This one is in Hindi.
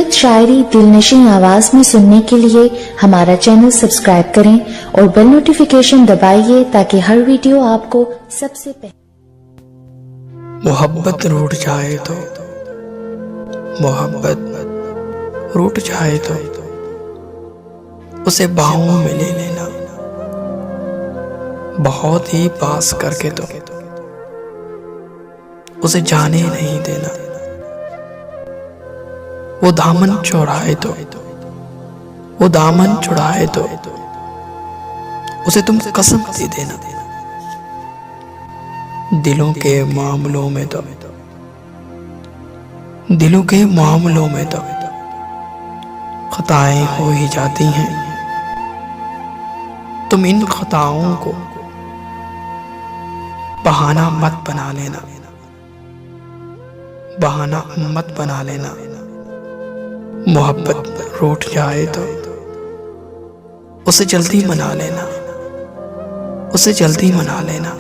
खूबसूरत शायरी दिलनशीं आवाज में सुनने के लिए हमारा चैनल सब्सक्राइब करें और बेल नोटिफिकेशन दबाइए ताकि हर वीडियो आपको सबसे पहले। मोहब्बत रूठ जाए तो, मोहब्बत रूठ जाए तो उसे बाहों में ले लेना, बहुत ही पास करके तो उसे जाने नहीं देना। वो दामन चौड़ाए तो, वो दामन चौड़ाए तो उसे तुम कसम दे देना। दिलों के मामलों में तो, दिलों के मामलों में तो खताएं हो ही जाती हैं। तुम इन खताओं को बहाना मत बना लेना, बहाना मत बना लेना। मोहब्बत रूठ जाए तो उसे जल्दी मना लेना, उसे जल्दी मना लेना।